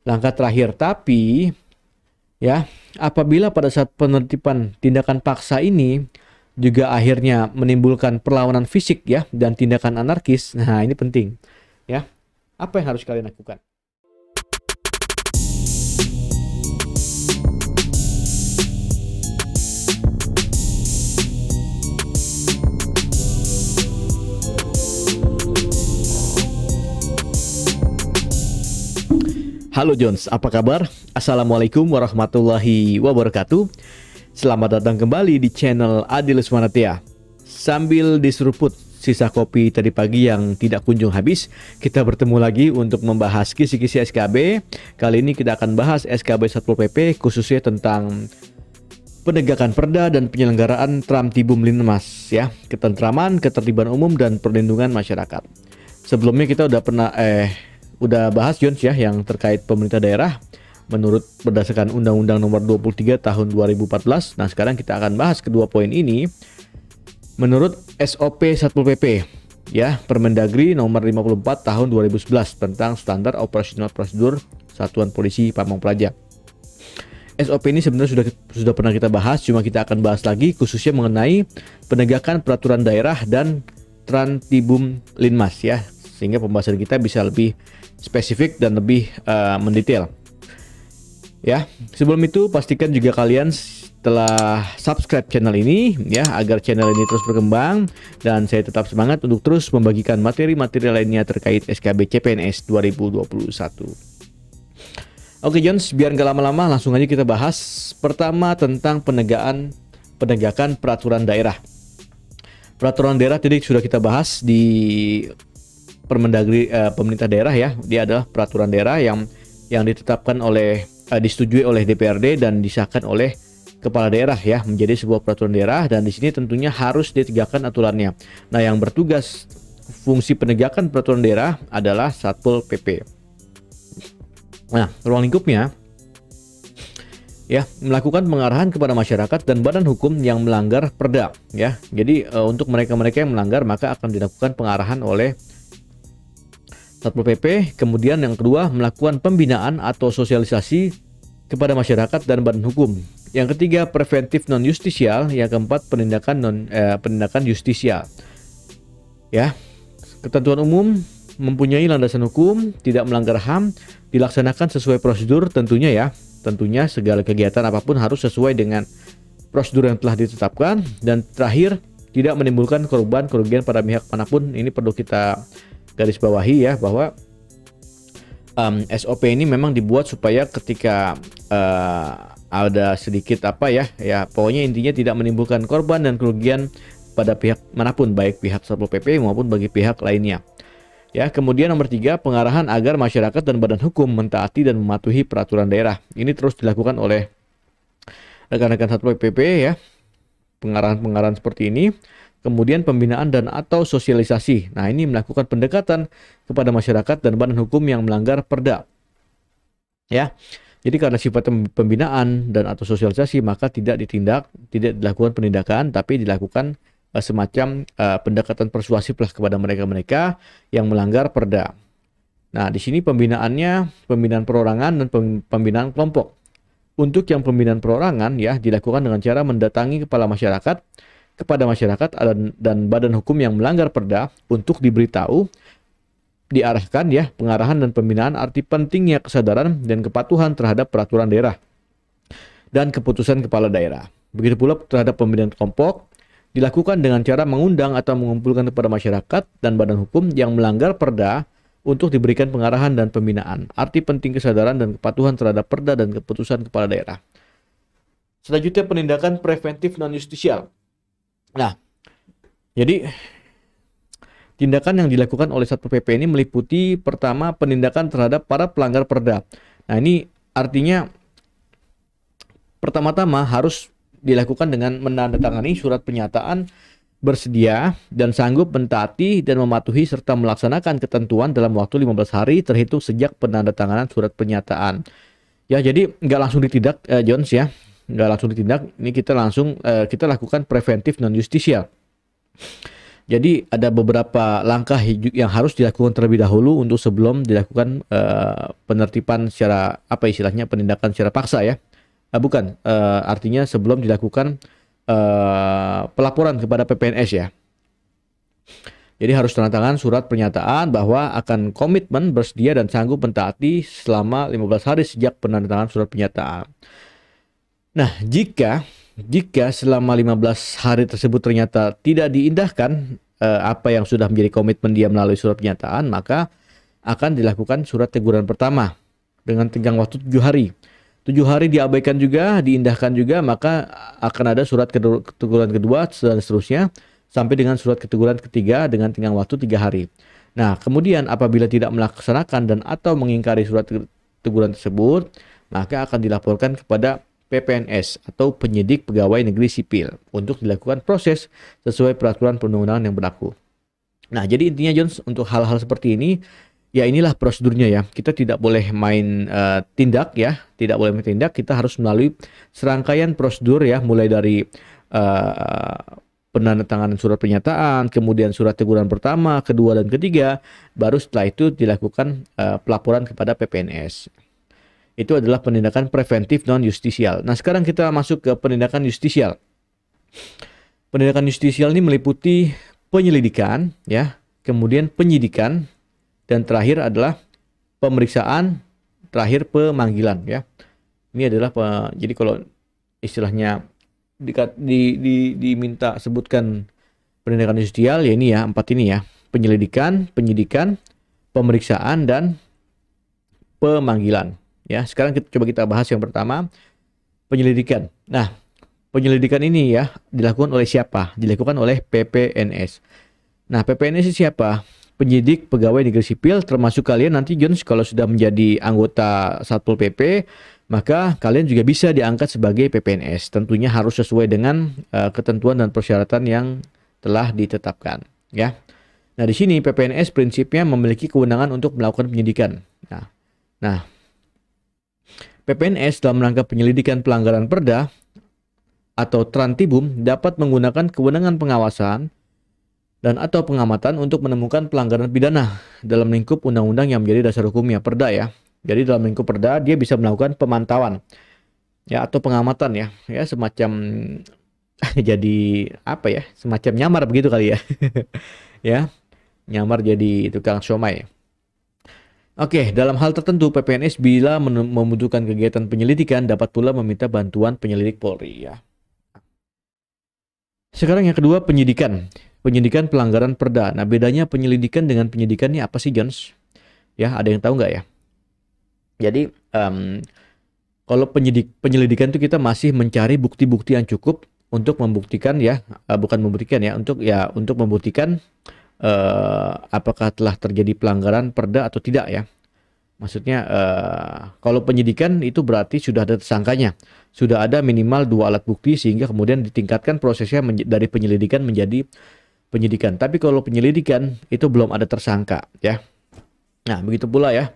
langkah terakhir. Tapi ya, apabila pada saat penertiban tindakan paksa ini juga akhirnya menimbulkan perlawanan fisik ya dan tindakan anarkis, nah ini penting ya. Apa yang harus kalian lakukan? Halo Jones, apa kabar? Assalamualaikum warahmatullahi wabarakatuh. Selamat datang kembali di channel Adil Usmanatia. Sambil diseruput sisa kopi tadi pagi yang tidak kunjung habis, kita bertemu lagi untuk membahas kisi-kisi SKB. Kali ini kita akan bahas SKB Satpol PP khususnya tentang penegakan perda dan penyelenggaraan Tram-Tibum Linmas ya, ketentraman, ketertiban umum dan perlindungan masyarakat. Sebelumnya kita udah bahas Jones ya yang terkait pemerintah daerah menurut berdasarkan Undang-Undang Nomor 23 Tahun 2014. Nah, sekarang kita akan bahas kedua poin ini menurut SOP Satpol PP ya, Permendagri Nomor 54 Tahun 2011 tentang Standar Operasional Prosedur Satuan Polisi Pamong Praja. SOP ini sebenarnya sudah pernah kita bahas, cuma kita akan bahas lagi khususnya mengenai penegakan peraturan daerah dan Tram-Tibum Linmas ya, sehingga pembahasan kita bisa lebih spesifik dan lebih mendetail. Ya, sebelum itu pastikan juga kalian telah subscribe channel ini ya, agar channel ini terus berkembang dan saya tetap semangat untuk terus membagikan materi-materi lainnya terkait SKB CPNS 2021. Oke Jones, biar nggak lama-lama langsung aja kita bahas. Pertama tentang penegakan peraturan daerah. Peraturan daerah tadi sudah kita bahas di Permendagri pemerintah daerah ya. Dia adalah peraturan daerah yang ditetapkan disetujui oleh DPRD dan disahkan oleh kepala daerah ya, menjadi sebuah peraturan daerah, dan di sini tentunya harus ditegakkan aturannya. Nah, yang bertugas fungsi penegakan peraturan daerah adalah Satpol PP. Nah, ruang lingkupnya ya, melakukan pengarahan kepada masyarakat dan badan hukum yang melanggar perda ya. Jadi untuk mereka-mereka yang melanggar maka akan dilakukan pengarahan oleh Satpol PP. Kemudian yang kedua, melakukan pembinaan atau sosialisasi kepada masyarakat dan badan hukum. Yang ketiga, preventif non justisial. Yang keempat, penindakan justisial. Ya, ketentuan umum mempunyai landasan hukum, tidak melanggar HAM, dilaksanakan sesuai prosedur tentunya ya. Tentunya segala kegiatan apapun harus sesuai dengan prosedur yang telah ditetapkan. Dan terakhir, tidak menimbulkan kerugian pada pihak manapun. Ini perlu kita garis bawahi ya, bahwa SOP ini memang dibuat supaya ketika ada sedikit pokoknya intinya tidak menimbulkan korban dan kerugian pada pihak manapun, baik pihak Satpol PP maupun bagi pihak lainnya. Ya, kemudian nomor 3, pengarahan agar masyarakat dan badan hukum mentaati dan mematuhi peraturan daerah. Ini terus dilakukan oleh rekan-rekan Satpol PP ya, pengarahan-pengarahan seperti ini. Kemudian pembinaan dan atau sosialisasi. Nah, ini melakukan pendekatan kepada masyarakat dan badan hukum yang melanggar perda. Ya. Jadi karena sifat pembinaan dan atau sosialisasi maka tidak dilakukan penindakan, tapi dilakukan semacam pendekatan persuasif lah kepada mereka-mereka yang melanggar perda. Nah, di sini pembinaannya pembinaan perorangan dan pembinaan kelompok. Untuk yang pembinaan perorangan ya, dilakukan dengan cara mendatangi kepada masyarakat dan badan hukum yang melanggar perda untuk diberitahu, diarahkan ya, pengarahan dan pembinaan arti pentingnya kesadaran dan kepatuhan terhadap peraturan daerah dan keputusan kepala daerah. Begitu pula terhadap pembinaan kelompok, dilakukan dengan cara mengundang atau mengumpulkan kepada masyarakat dan badan hukum yang melanggar perda untuk diberikan pengarahan dan pembinaan arti penting kesadaran dan kepatuhan terhadap perda dan keputusan kepala daerah. Selanjutnya, penindakan preventif non justisial. Nah, jadi tindakan yang dilakukan oleh Satpol PP ini meliputi pertama, penindakan terhadap para pelanggar perda. Nah, ini artinya pertama-tama harus dilakukan dengan menandatangani surat pernyataan bersedia dan sanggup mentaati dan mematuhi serta melaksanakan ketentuan dalam waktu 15 hari terhitung sejak penandatanganan surat pernyataan. Ya, jadi nggak langsung ditindak Jones ya. Nggak langsung ditindak, ini kita lakukan preventif non justisial. Jadi ada beberapa langkah yang harus dilakukan terlebih dahulu untuk sebelum dilakukan penertiban secara apa istilahnya penindakan secara paksa ya. Bukan, artinya sebelum dilakukan pelaporan kepada PPNS ya. Jadi harus tanda tangan surat pernyataan bahwa akan komitmen bersedia dan sanggup mentaati selama 15 hari sejak penandatangan surat pernyataan. Nah, jika selama 15 hari tersebut ternyata tidak diindahkan apa yang sudah menjadi komitmen dia melalui surat pernyataan, maka akan dilakukan surat teguran pertama dengan tenggang waktu 7 hari. 7 hari diabaikan juga, diindahkan juga, maka akan ada surat teguran kedua dan seterusnya sampai dengan surat teguran ketiga dengan tenggang waktu 3 hari. Nah, kemudian apabila tidak melaksanakan dan atau mengingkari surat teguran tersebut, maka akan dilaporkan kepada PPNS atau penyidik pegawai negeri sipil untuk dilakukan proses sesuai peraturan perundang-undangan yang berlaku. Nah, jadi intinya Jones, untuk hal-hal seperti ini, ya inilah prosedurnya ya. Kita tidak boleh main tindak ya, tidak boleh main tindak. Kita harus melalui serangkaian prosedur ya, mulai dari penandatanganan surat pernyataan, kemudian surat teguran pertama, kedua, dan ketiga, baru setelah itu dilakukan pelaporan kepada PPNS. Itu adalah penindakan preventif non-justisial. Nah, sekarang kita masuk ke penindakan justisial. Penindakan justisial ini meliputi penyelidikan, ya, kemudian penyidikan, dan terakhir adalah pemeriksaan, terakhir pemanggilan, ya. Ini adalah jadi kalau istilahnya diminta sebutkan penindakan justisial, ya ini ya, 4 ini ya. Penyelidikan, penyidikan, pemeriksaan, dan pemanggilan. Ya, sekarang kita bahas yang pertama, penyelidikan. Nah, penyelidikan ini ya dilakukan oleh siapa? Dilakukan oleh PPNS. Nah, PPNS itu siapa? Penyidik pegawai negeri sipil, termasuk kalian nanti Jones kalau sudah menjadi anggota Satpol PP, maka kalian juga bisa diangkat sebagai PPNS. Tentunya harus sesuai dengan ketentuan dan persyaratan yang telah ditetapkan, ya. Nah, di sini PPNS prinsipnya memiliki kewenangan untuk melakukan penyidikan. Nah, PPNS dalam rangka penyelidikan pelanggaran Perda atau Trantibum dapat menggunakan kewenangan pengawasan dan atau pengamatan untuk menemukan pelanggaran pidana dalam lingkup undang-undang yang menjadi dasar hukumnya, Perda ya. Jadi dalam lingkup Perda dia bisa melakukan pemantauan ya atau pengamatan ya, semacam jadi apa ya, semacam nyamar begitu kali ya. Ya, nyamar jadi tukang somai. Oke, dalam hal tertentu PPNS bila membutuhkan kegiatan penyelidikan dapat pula meminta bantuan penyelidik Polri ya. Sekarang yang kedua, penyidikan. Penyidikan pelanggaran Perda. Nah, bedanya penyelidikan dengan penyidikan ini apa sih, Jones? Ya, ada yang tahu nggak ya? Jadi, kalau penyelidikan itu kita masih mencari bukti-bukti yang cukup untuk membuktikan ya, bukan membuktikan ya, untuk membuktikan apakah telah terjadi pelanggaran Perda atau tidak ya. Maksudnya kalau penyidikan itu berarti sudah ada tersangkanya, sudah ada minimal 2 alat bukti sehingga kemudian ditingkatkan prosesnya dari penyelidikan menjadi penyidikan. Tapi kalau penyelidikan itu belum ada tersangka ya. Nah, begitu pula ya.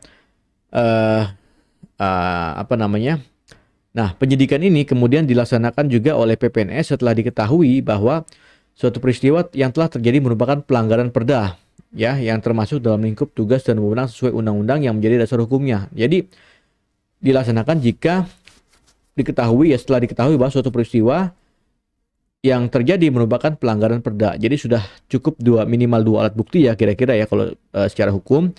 Nah, penyidikan ini kemudian dilaksanakan juga oleh PPNS setelah diketahui bahwa suatu peristiwa yang telah terjadi merupakan pelanggaran Perda, ya, yang termasuk dalam lingkup tugas dan wewenang sesuai undang-undang yang menjadi dasar hukumnya. Jadi dilaksanakan jika setelah diketahui bahwa suatu peristiwa yang terjadi merupakan pelanggaran Perda. Jadi sudah cukup minimal 2 alat bukti ya kira-kira ya kalau secara hukum,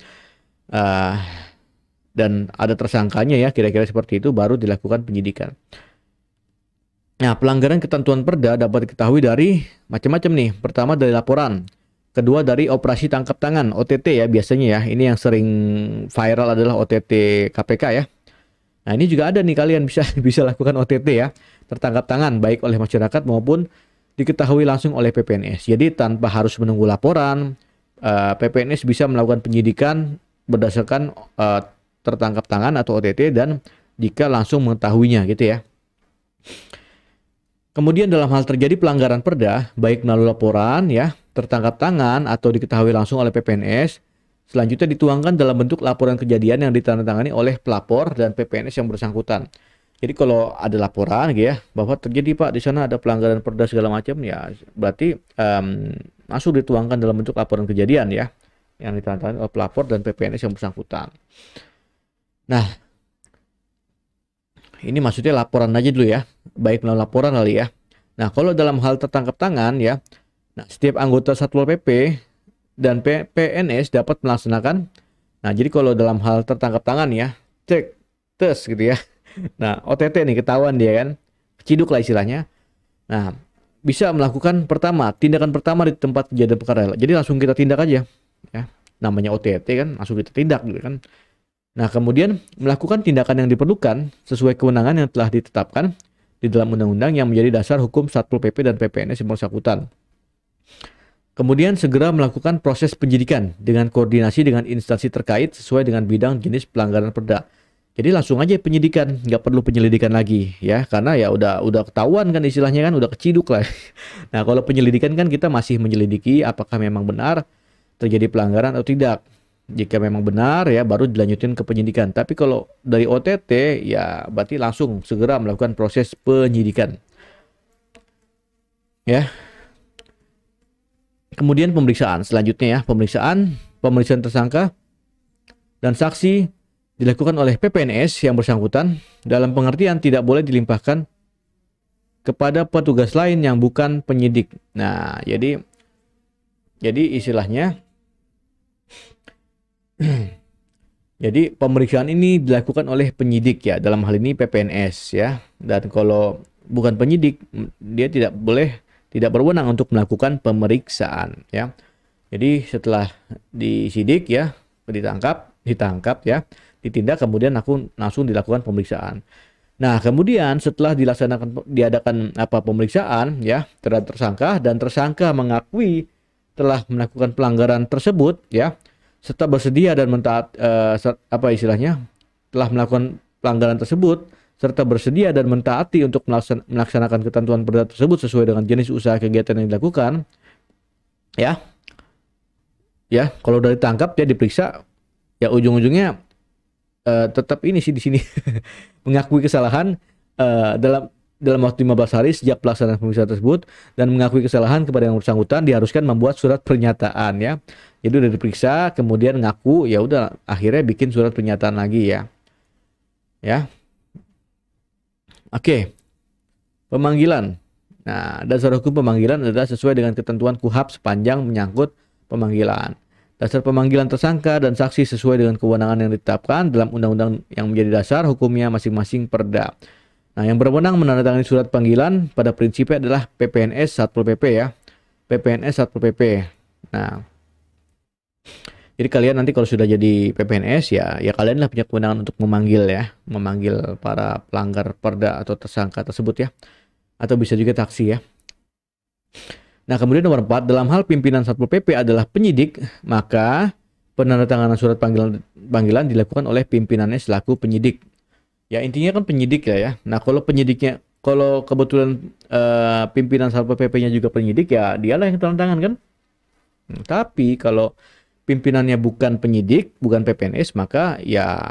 dan ada tersangkanya ya kira-kira seperti itu baru dilakukan penyidikan. Nah, pelanggaran ketentuan Perda dapat diketahui dari macam-macam nih. Pertama dari laporan, kedua dari operasi tangkap tangan OTT ya biasanya ya. Ini yang sering viral adalah OTT KPK ya. Nah, ini juga ada nih, kalian bisa lakukan OTT ya, tertangkap tangan baik oleh masyarakat maupun diketahui langsung oleh PPNS. Jadi tanpa harus menunggu laporan, PPNS bisa melakukan penyidikan berdasarkan tertangkap tangan atau OTT dan jika langsung mengetahuinya gitu ya. Kemudian dalam hal terjadi pelanggaran Perda, baik melalui laporan ya, tertangkap tangan atau diketahui langsung oleh PPNS, selanjutnya dituangkan dalam bentuk laporan kejadian yang ditandatangani oleh pelapor dan PPNS yang bersangkutan. Jadi kalau ada laporan gitu ya bahwa terjadi Pak di sana ada pelanggaran perda segala macam ya berarti langsung dituangkan dalam bentuk laporan kejadian ya yang ditandatangani oleh pelapor dan PPNS yang bersangkutan. Nah, ini maksudnya laporan aja dulu ya, baik melalui laporan kali ya. Nah, kalau dalam hal tertangkap tangan ya, nah setiap anggota Satpol PP dan PNS dapat melaksanakan. Nah, jadi kalau dalam hal tertangkap tangan ya, cek, tes gitu ya. Nah, OTT nih ketahuan dia kan, ciduk lah istilahnya. Nah, bisa melakukan tindakan pertama di tempat kejadian perkara. Jadi langsung kita tindak aja, ya. Namanya OTT kan, langsung kita tindak gitu kan. Nah, kemudian melakukan tindakan yang diperlukan sesuai kewenangan yang telah ditetapkan di dalam undang-undang yang menjadi dasar hukum Satpol PP dan PPNS yang bersangkutan. Kemudian segera melakukan proses penyidikan dengan koordinasi dengan instansi terkait sesuai dengan bidang jenis pelanggaran perda. Jadi langsung aja penyidikan, nggak perlu penyelidikan lagi ya, karena ya udah ketahuan kan istilahnya kan, udah keciduk lah. Nah, kalau penyelidikan kan kita masih menyelidiki apakah memang benar terjadi pelanggaran atau tidak. Jika memang benar ya baru dilanjutin ke penyidikan. Tapi kalau dari OTT ya berarti langsung segera melakukan proses penyidikan. Ya. Kemudian pemeriksaan selanjutnya ya, pemeriksaan tersangka dan saksi dilakukan oleh PPNS yang bersangkutan dalam pengertian tidak boleh dilimpahkan kepada petugas lain yang bukan penyidik. Nah, jadi istilahnya jadi pemeriksaan ini dilakukan oleh penyidik ya, dalam hal ini PPNS ya. Dan kalau bukan penyidik, dia tidak berwenang untuk melakukan pemeriksaan ya. Jadi setelah disidik ya, ditangkap ya, ditindak kemudian langsung dilakukan pemeriksaan. Nah, kemudian setelah diadakan pemeriksaan ya terhadap tersangka dan tersangka mengakui telah melakukan pelanggaran tersebut ya, serta bersedia dan telah melakukan pelanggaran tersebut serta bersedia dan mentaati untuk melaksanakan ketentuan perda tersebut sesuai dengan jenis usaha kegiatan yang dilakukan ya kalau udah ditangkap dia diperiksa ya ujung-ujungnya tetap ini sih di sini mengakui kesalahan dalam waktu 15 hari sejak pelaksanaan pemeriksaan tersebut dan mengakui kesalahan kepada yang bersangkutan diharuskan membuat surat pernyataan ya. Jadi udah diperiksa kemudian ngaku ya udah akhirnya bikin surat pernyataan lagi ya. Ya. Oke. Pemanggilan. Nah, dasar hukum pemanggilan adalah sesuai dengan ketentuan KUHP sepanjang menyangkut pemanggilan. Dasar pemanggilan tersangka dan saksi sesuai dengan kewenangan yang ditetapkan dalam undang-undang yang menjadi dasar hukumnya masing-masing perda. Nah, yang berwenang menandatangani surat panggilan pada prinsipnya adalah PPNS Satpol PP ya. PPNS Satpol PP. Nah, jadi kalian nanti kalau sudah jadi PPNS ya kalian lah punya kewenangan untuk memanggil para pelanggar perda atau tersangka tersebut ya. Atau bisa juga taksi ya. Nah, kemudian nomor 4, dalam hal pimpinan Satpol PP adalah penyidik, maka penandatanganan surat panggilan dilakukan oleh pimpinannya selaku penyidik. Ya intinya kan penyidik ya. Nah, kalau kebetulan pimpinan Satpol PP-nya juga penyidik ya dialah yang tanda tangan kan. Tapi kalau pimpinannya bukan penyidik, bukan PPNS, maka ya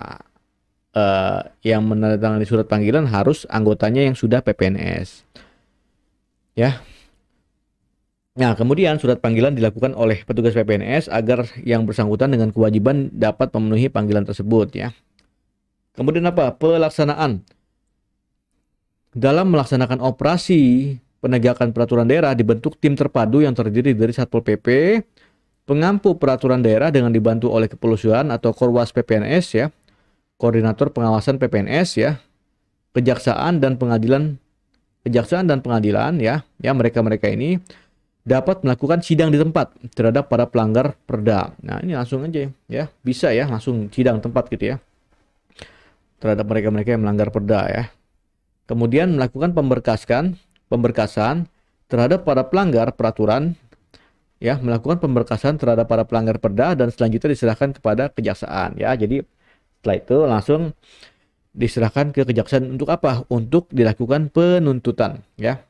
yang menandatangani surat panggilan harus anggotanya yang sudah PPNS. Ya. Nah, kemudian surat panggilan dilakukan oleh petugas PPNS agar yang bersangkutan dengan kewajiban dapat memenuhi panggilan tersebut ya. Kemudian pelaksanaan. Dalam melaksanakan operasi penegakan peraturan daerah dibentuk tim terpadu yang terdiri dari Satpol PP, pengampu peraturan daerah dengan dibantu oleh kepolisian atau Korwas PPNS ya, koordinator pengawasan PPNS ya, kejaksaan dan pengadilan ya mereka ini dapat melakukan sidang di tempat terhadap para pelanggar perda. Nah, ini langsung aja ya, bisa ya langsung sidang tempat gitu ya. Terhadap mereka-mereka yang melanggar perda ya. Kemudian melakukan pemberkasan terhadap para pelanggar peraturan ya, melakukan pemberkasan terhadap para pelanggar perda dan selanjutnya diserahkan kepada kejaksaan ya. Jadi setelah itu langsung diserahkan ke kejaksaan untuk apa? Untuk dilakukan penuntutan ya.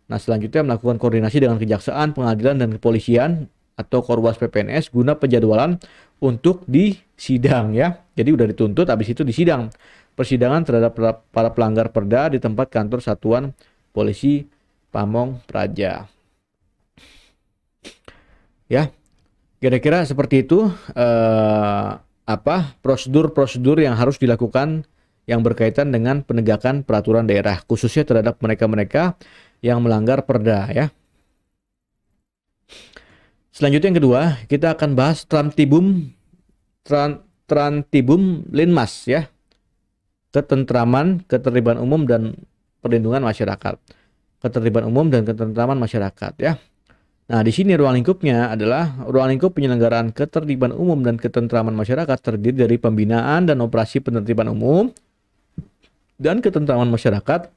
Nah, selanjutnya melakukan koordinasi dengan kejaksaan, pengadilan dan kepolisian atau Korwas PPNS guna penjadwalan untuk disidang ya. Jadi udah dituntut habis itu disidang. persidangan terhadap para pelanggar perda di tempat kantor Satuan Polisi Pamong Praja. Ya, kira-kira seperti itu prosedur-prosedur yang harus dilakukan yang berkaitan dengan penegakan peraturan daerah, khususnya terhadap mereka-mereka yang melanggar perda ya. Selanjutnya yang kedua, kita akan bahas Trantibum Linmas ya. Ketentraman, ketertiban umum dan perlindungan masyarakat. Ketertiban umum dan ketentraman masyarakat ya. Nah, di sini ruang lingkupnya adalah ruang lingkup penyelenggaraan ketertiban umum dan ketentraman masyarakat terdiri dari pembinaan dan operasi penertiban umum dan ketentraman masyarakat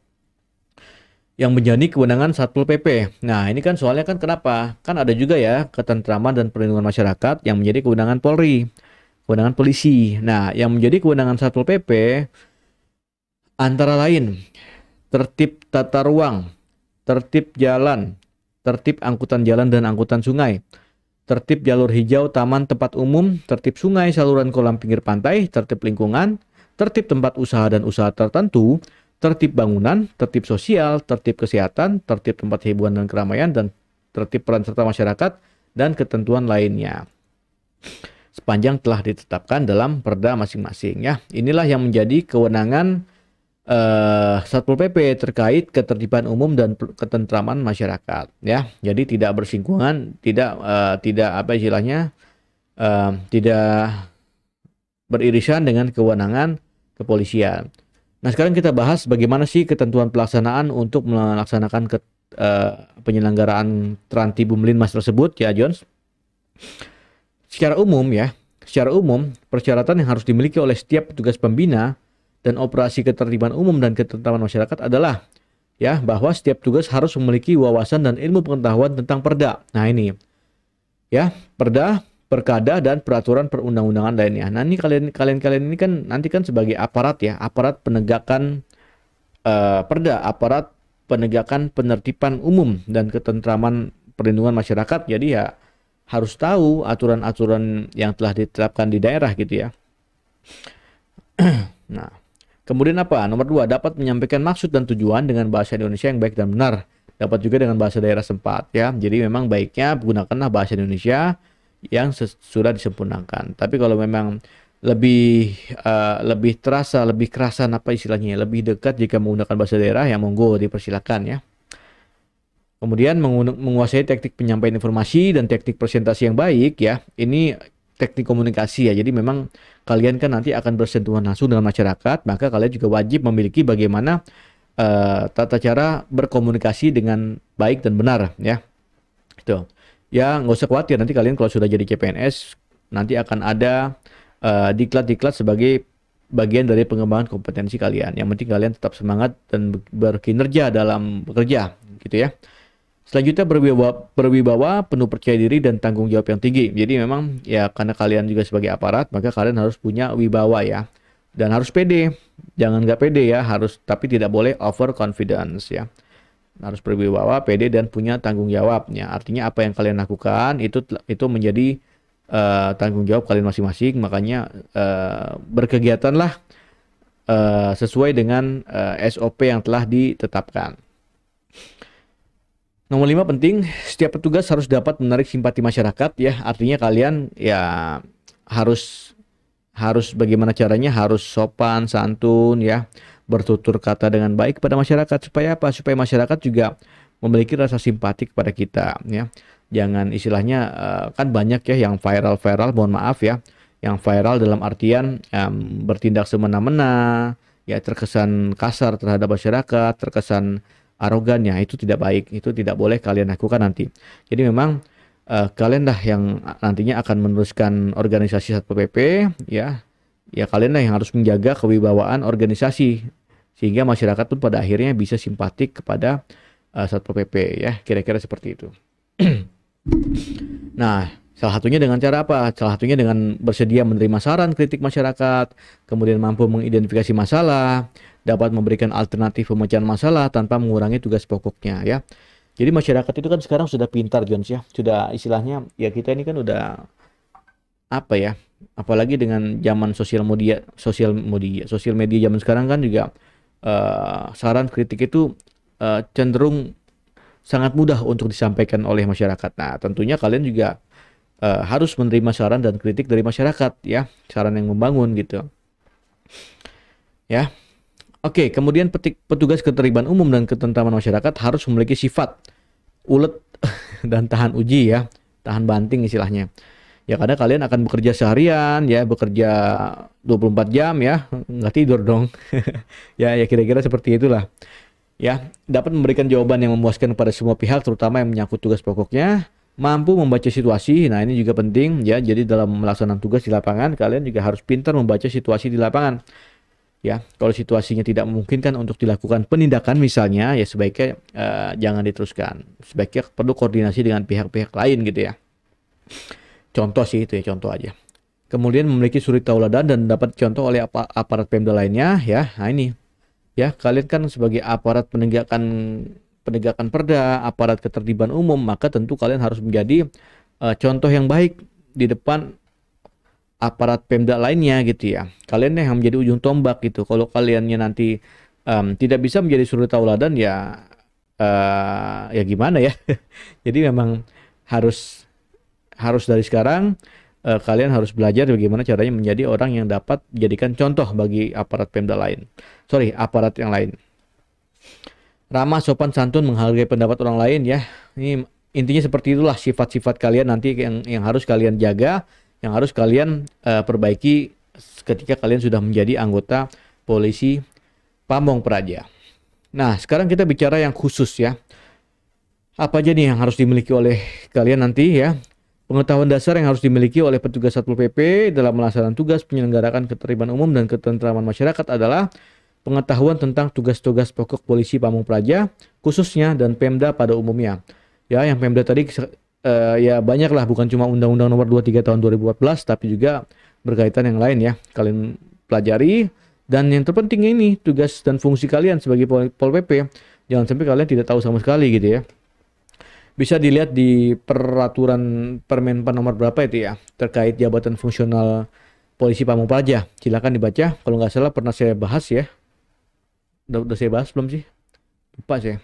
yang menjadi kewenangan Satpol PP. Nah, ini kan soalnya kan kenapa? Kan ada juga ya ketentraman dan perlindungan masyarakat yang menjadi kewenangan Polri, kewenangan polisi. Nah, yang menjadi kewenangan Satpol PP antara lain tertib tata ruang, tertib jalan, tertib angkutan jalan dan angkutan sungai, tertib jalur hijau, taman, tempat umum, tertib sungai, saluran kolam pinggir pantai, tertib lingkungan, tertib tempat usaha dan usaha tertentu, tertib bangunan, tertib sosial, tertib kesehatan, tertib tempat hiburan dan keramaian, dan tertib peran serta masyarakat, dan ketentuan lainnya. Sepanjang telah ditetapkan dalam perda masing-masing ya. Inilah yang menjadi kewenangan Satpol PP terkait ketertiban umum dan ketentraman masyarakat ya. Jadi tidak bersinggungan, tidak tidak beririsan dengan kewenangan kepolisian. Nah, sekarang kita bahas bagaimana sih ketentuan pelaksanaan untuk melaksanakan penyelenggaraan Trantibum Linmas tersebut ya, Jones. Secara umum persyaratan yang harus dimiliki oleh setiap petugas pembina dan operasi ketertiban umum dan ketentraman masyarakat adalah ya bahwa setiap tugas harus memiliki wawasan dan ilmu pengetahuan tentang perda. Nah, ini ya, perda, perkada dan peraturan perundang-undangan lainnya. Nah, ini kalian ini kan nanti kan sebagai aparat ya, aparat penegakan perda, aparat penegakan penertiban umum dan ketentraman perlindungan masyarakat. Jadi ya harus tahu aturan-aturan yang telah ditetapkan di daerah gitu ya. Nah, kemudian apa? Nomor 2, dapat menyampaikan maksud dan tujuan dengan bahasa Indonesia yang baik dan benar. Dapat juga dengan bahasa daerah setempat ya. Jadi memang baiknya gunakanlah bahasa Indonesia yang sudah disempurnakan. Tapi kalau memang lebih kerasan apa istilahnya, lebih dekat jika menggunakan bahasa daerah, ya monggo dipersilakan ya. Kemudian menguasai teknik penyampaian informasi dan teknik presentasi yang baik ya. Ini teknik komunikasi ya. Jadi memang kalian kan nanti akan bersentuhan langsung dengan masyarakat, maka kalian juga wajib memiliki bagaimana tata cara berkomunikasi dengan baik dan benar ya. Itu. Ya nggak usah khawatir, nanti kalian kalau sudah jadi CPNS nanti akan ada diklat-diklat sebagai bagian dari pengembangan kompetensi kalian. Yang penting kalian tetap semangat dan berkinerja dalam bekerja gitu ya. Selanjutnya berwibawa, penuh percaya diri dan tanggung jawab yang tinggi. Jadi memang ya karena kalian juga sebagai aparat, maka kalian harus punya wibawa ya. Dan harus pede. Jangan nggak pede ya, harus, tapi tidak boleh over confidence ya. Harus berwibawa, pede dan punya tanggung jawabnya. Artinya apa yang kalian lakukan itu menjadi tanggung jawab kalian masing-masing. Makanya berkegiatanlah sesuai dengan SOP yang telah ditetapkan. Nomor 5 penting, setiap petugas harus dapat menarik simpati masyarakat ya. Artinya kalian ya harus bagaimana caranya, harus sopan, santun ya, bertutur kata dengan baik kepada masyarakat. Supaya apa? Supaya masyarakat juga memiliki rasa simpati kepada kita ya. Jangan istilahnya kan banyak ya yang viral, mohon maaf ya. Yang viral dalam artian bertindak semena-mena, ya terkesan kasar terhadap masyarakat, terkesan arogannya, itu tidak baik, itu tidak boleh kalian lakukan nanti. Jadi memang kalian dah yang nantinya akan meneruskan organisasi Satpol PP ya. Ya kalian lah yang harus menjaga kewibawaan organisasi sehingga masyarakat pun pada akhirnya bisa simpatik kepada Satpol PP ya. Kira-kira seperti itu. Nah, salah satunya dengan cara apa? Salah satunya dengan bersedia menerima saran kritik masyarakat, kemudian mampu mengidentifikasi masalah, dapat memberikan alternatif pemecahan masalah tanpa mengurangi tugas pokoknya ya. Jadi masyarakat itu kan sekarang sudah pintar Jones ya. Sudah istilahnya ya, kita ini kan udah apa ya? Apalagi dengan zaman sosial media zaman sekarang kan juga saran kritik itu cenderung sangat mudah untuk disampaikan oleh masyarakat. Nah, tentunya kalian juga harus menerima saran dan kritik dari masyarakat ya, saran yang membangun gitu. Ya. Oke, kemudian petugas ketertiban umum dan ketentraman masyarakat harus memiliki sifat ulet dan tahan uji ya, tahan banting istilahnya. Ya karena kalian akan bekerja seharian ya, bekerja 24 jam ya, nggak tidur dong. Ya kira-kira seperti itulah. Ya, dapat memberikan jawaban yang memuaskan kepada semua pihak terutama yang menyangkut tugas pokoknya, mampu membaca situasi. Nah, ini juga penting ya. Jadi dalam melaksanakan tugas di lapangan, kalian juga harus pintar membaca situasi di lapangan. Ya, kalau situasinya tidak memungkinkan untuk dilakukan penindakan misalnya, ya sebaiknya jangan diteruskan. Sebaiknya perlu koordinasi dengan pihak-pihak lain gitu ya. Contoh sih itu ya, contoh aja. Kemudian memiliki suri tauladan dan dapat contoh oleh aparat Pemda lainnya ya. Nah ini ya, kalian kan sebagai aparat penegakan perda, aparat ketertiban umum, maka tentu kalian harus menjadi contoh yang baik di depan aparat Pemda lainnya gitu ya. Kalian yang menjadi ujung tombak gitu. Kalau kaliannya nanti tidak bisa menjadi suri tauladan ya ya gimana ya. Jadi memang harus dari sekarang kalian harus belajar bagaimana caranya menjadi orang yang dapat dijadikan contoh bagi aparat Pemda lain. Sorry, aparat yang lain. Ramah, sopan, santun, menghargai pendapat orang lain ya. Ini intinya seperti itulah sifat-sifat kalian nanti yang harus kalian jaga, yang harus kalian perbaiki ketika kalian sudah menjadi anggota polisi Pamong Praja. Nah, sekarang kita bicara yang khusus ya. Apa aja nih yang harus dimiliki oleh kalian nanti ya? Pengetahuan dasar yang harus dimiliki oleh petugas Satpol PP dalam melaksanakan tugas penyelenggaraan ketertiban umum dan ketentraman masyarakat adalah pengetahuan tentang tugas-tugas pokok polisi Pamong Praja khususnya dan Pemda pada umumnya. Ya, yang Pemda tadi ya banyak lah, bukan cuma Undang-Undang Nomor 23 Tahun 2014, tapi juga berkaitan yang lain ya. Kalian pelajari, dan yang terpenting ini tugas dan fungsi kalian sebagai Pol PP. Jangan sampai kalian tidak tahu sama sekali gitu ya. Bisa dilihat di peraturan Permenpan nomor berapa itu ya, terkait jabatan fungsional polisi Pamong Praja. Silakan dibaca. Kalau nggak salah pernah saya bahas ya. Udah saya bahas belum sih? Lupa saya.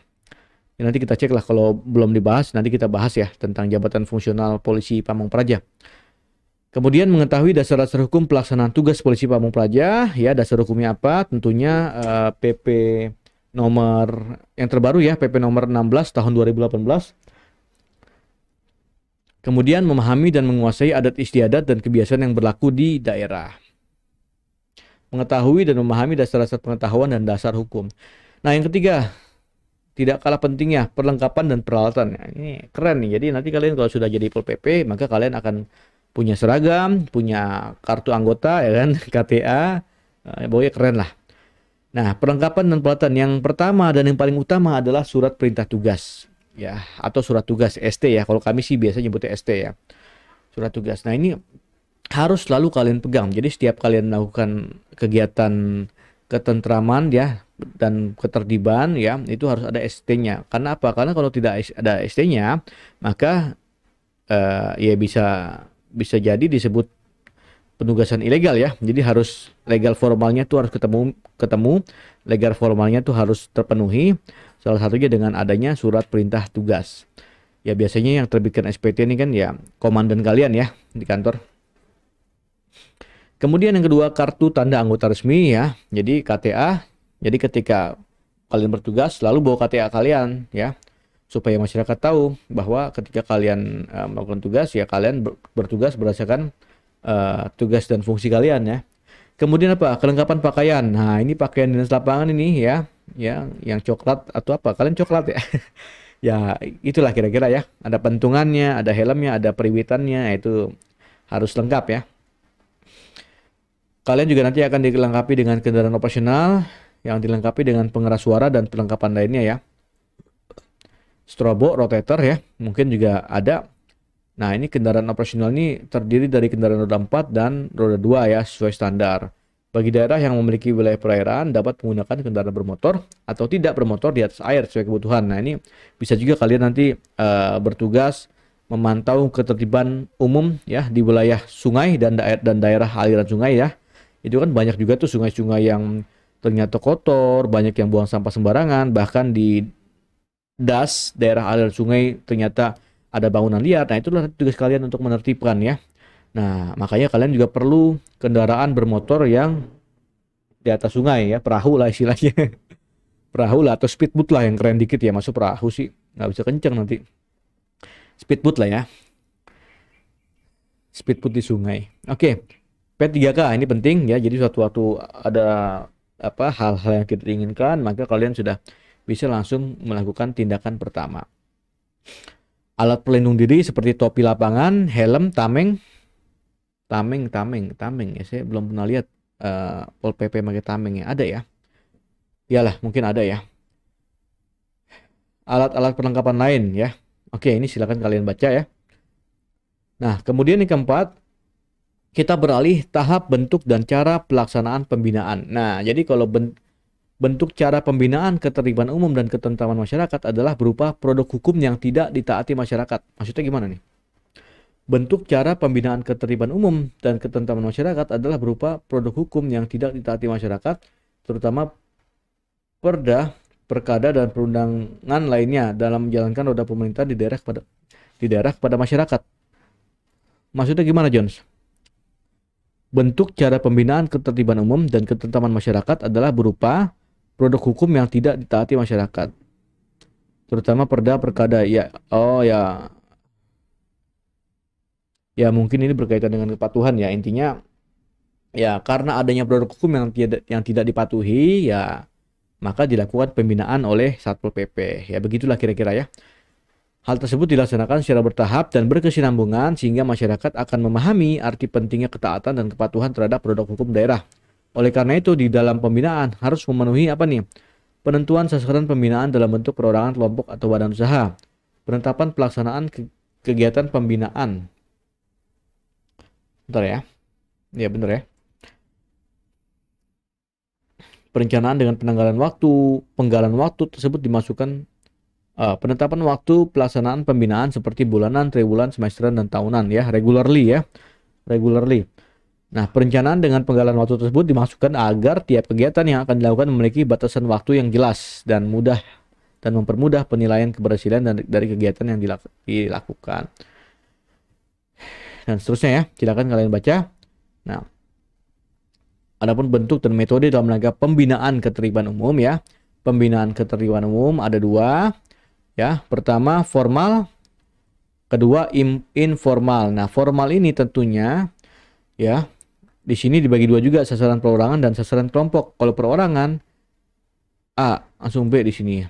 Ya, nanti kita cek lah, kalau belum dibahas nanti kita bahas ya tentang jabatan fungsional polisi Pamong Praja. Kemudian mengetahui dasar-dasar hukum pelaksanaan tugas polisi Pamong Praja. Ya, dasar hukumnya apa? Tentunya PP nomor yang terbaru ya, PP nomor 16 tahun 2018. Kemudian memahami dan menguasai adat istiadat dan kebiasaan yang berlaku di daerah. Mengetahui dan memahami dasar-dasar pengetahuan dan dasar hukum. Nah, yang ketiga, tidak kalah pentingnya perlengkapan dan peralatan. Nah, ini keren nih. Jadi nanti kalian kalau sudah jadi Pol PP, maka kalian akan punya seragam, punya kartu anggota ya kan, KTA, pokoknya keren lah. Nah, perlengkapan dan peralatan yang pertama dan yang paling utama adalah surat perintah tugas. Ya, atau surat tugas ST ya. Kalau kami sih biasa nyebutnya ST ya. Surat tugas. Nah, ini harus selalu kalian pegang. Jadi setiap kalian melakukan kegiatan ketentraman ya dan ketertiban ya, itu harus ada ST-nya. Karena apa? Karena kalau tidak ada ST-nya, maka ya bisa jadi disebut penugasan ilegal ya. Jadi harus legal formalnya tuh harus ketemu, legal formalnya tuh harus terpenuhi. Salah satunya dengan adanya surat perintah tugas. Ya biasanya yang terbitkan SPT ini kan ya komandan kalian ya di kantor. Kemudian yang kedua, kartu tanda anggota resmi ya. Jadi KTA. Jadi ketika kalian bertugas selalu bawa KTA kalian ya. Supaya masyarakat tahu bahwa ketika kalian melakukan tugas ya kalian bertugas berdasarkan tugas dan fungsi kalian ya. Kemudian apa? Kelengkapan pakaian. Nah, ini pakaian dinas lapangan ini ya, yang coklat atau apa? Kalian coklat ya? Ya, itulah kira-kira ya. Ada pentungannya, ada helmnya, ada periwitannya, itu harus lengkap ya. Kalian juga nanti akan dilengkapi dengan kendaraan operasional yang dilengkapi dengan pengeras suara dan perlengkapan lainnya ya. Strobo, rotator ya, mungkin juga ada. Nah, ini kendaraan operasional ini terdiri dari kendaraan roda 4 dan roda 2 ya, sesuai standar. Bagi daerah yang memiliki wilayah perairan dapat menggunakan kendaraan bermotor atau tidak bermotor di atas air sesuai kebutuhan. Nah, ini bisa juga kalian nanti bertugas memantau ketertiban umum ya di wilayah sungai dan daerah aliran sungai ya. Itu kan banyak juga tuh sungai-sungai yang ternyata kotor, banyak yang buang sampah sembarangan, bahkan di daerah aliran sungai ternyata ada bangunan liar. Nah, itulah tugas kalian untuk menertibkan ya. Nah, makanya kalian juga perlu kendaraan bermotor yang di atas sungai ya, perahu lah istilahnya. Perahu lah atau speedboat lah yang keren dikit ya, masuk perahu sih nggak bisa kenceng nanti. Speedboat lah ya, speedboat di sungai. Oke, P3K ini penting ya, jadi suatu waktu ada apa hal-hal yang kita inginkan, maka kalian sudah bisa langsung melakukan tindakan pertama. Alat pelindung diri seperti topi lapangan, helm, tameng ya, saya belum pernah lihat Pol PP pakai tameng ya, ada ya? Iyalah, mungkin ada ya. Alat-alat perlengkapan lain ya. Oke, ini silakan kalian baca ya. Nah, kemudian yang keempat, kita beralih tahap bentuk dan cara pelaksanaan pembinaan. Nah, jadi kalau bentuk cara pembinaan ketertiban umum dan ketentraman masyarakat adalah berupa produk hukum yang tidak ditaati masyarakat. Maksudnya gimana nih? Bentuk cara pembinaan ketertiban umum dan ketentraman masyarakat adalah berupa produk hukum yang tidak ditaati masyarakat, terutama perda, perkada, dan perundangan lainnya dalam menjalankan roda pemerintahan di daerah kepada masyarakat. Maksudnya gimana, Jones? Bentuk cara pembinaan ketertiban umum dan ketentraman masyarakat adalah berupa produk hukum yang tidak ditaati masyarakat, terutama perda, perkada. Ya, oh ya, ya mungkin ini berkaitan dengan kepatuhan ya. Intinya ya karena adanya produk hukum yang tidak dipatuhi ya, maka dilakukan pembinaan oleh Satpol PP. Ya begitulah kira-kira ya. Hal tersebut dilaksanakan secara bertahap dan berkesinambungan sehingga masyarakat akan memahami arti pentingnya ketaatan dan kepatuhan terhadap produk hukum daerah. Oleh karena itu di dalam pembinaan harus memenuhi apa nih? Penentuan sasaran pembinaan dalam bentuk perorangan kelompok atau badan usaha. Penetapan pelaksanaan kegiatan pembinaan. Bentar ya. Ya benar ya. Perencanaan dengan penggalan waktu tersebut dimasukkan penetapan waktu pelaksanaan pembinaan seperti bulanan, triwulan, semesteran, dan tahunan ya, regularly. Nah, perencanaan dengan penggalan waktu tersebut dimasukkan agar tiap kegiatan yang akan dilakukan memiliki batasan waktu yang jelas dan mempermudah penilaian keberhasilan dari kegiatan yang dilakukan. Dan seterusnya ya, silakan kalian baca. Nah, adapun bentuk dan metode dalam rangka pembinaan ketertiban umum ya. Pembinaan ketertiban umum ada dua. Ya, pertama formal, kedua informal. Nah, formal ini tentunya ya di sini dibagi dua juga, sasaran perorangan dan sasaran kelompok. Kalau perorangan A, langsung B di sini.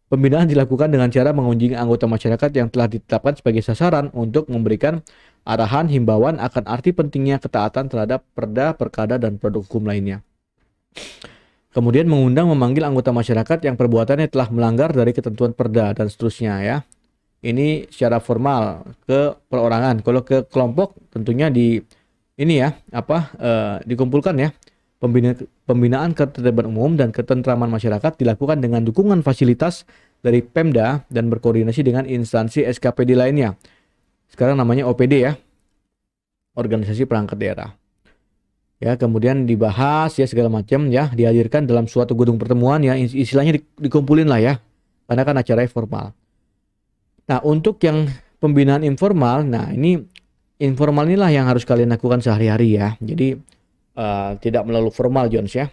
Pembinaan dilakukan dengan cara mengunjungi anggota masyarakat yang telah ditetapkan sebagai sasaran untuk memberikan arahan himbauan akan arti pentingnya ketaatan terhadap perda, perkada, dan produk hukum lainnya. Kemudian mengundang memanggil anggota masyarakat yang perbuatannya telah melanggar dari ketentuan perda dan seterusnya ya. Ini secara formal ke perorangan. Kalau ke kelompok tentunya dikumpulkan ya. Pembinaan ketertiban umum dan ketentraman masyarakat dilakukan dengan dukungan fasilitas dari Pemda dan berkoordinasi dengan instansi SKPD lainnya. Sekarang namanya OPD ya. Organisasi Perangkat Daerah. Ya, kemudian dibahas ya segala macam ya, dihadirkan dalam suatu gedung pertemuan ya, istilahnya dikumpulin lah ya, karena kan acaranya formal. Nah, untuk yang pembinaan informal, nah ini informal inilah yang harus kalian lakukan sehari-hari ya, jadi tidak melalui formal Jones ya.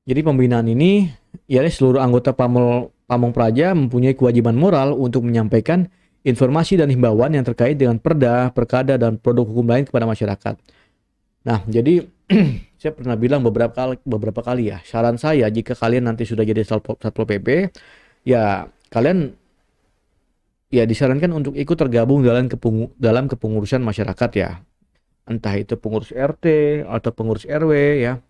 Jadi pembinaan ini ya seluruh anggota Pamong Praja mempunyai kewajiban moral untuk menyampaikan informasi dan himbauan yang terkait dengan perda, perkada, dan produk hukum lain kepada masyarakat. Nah, jadi saya pernah bilang beberapa kali ya, saran saya jika kalian nanti sudah jadi Satpol PP, ya kalian ya disarankan untuk ikut tergabung dalam kepengurusan masyarakat ya. Entah itu pengurus RT atau pengurus RW ya.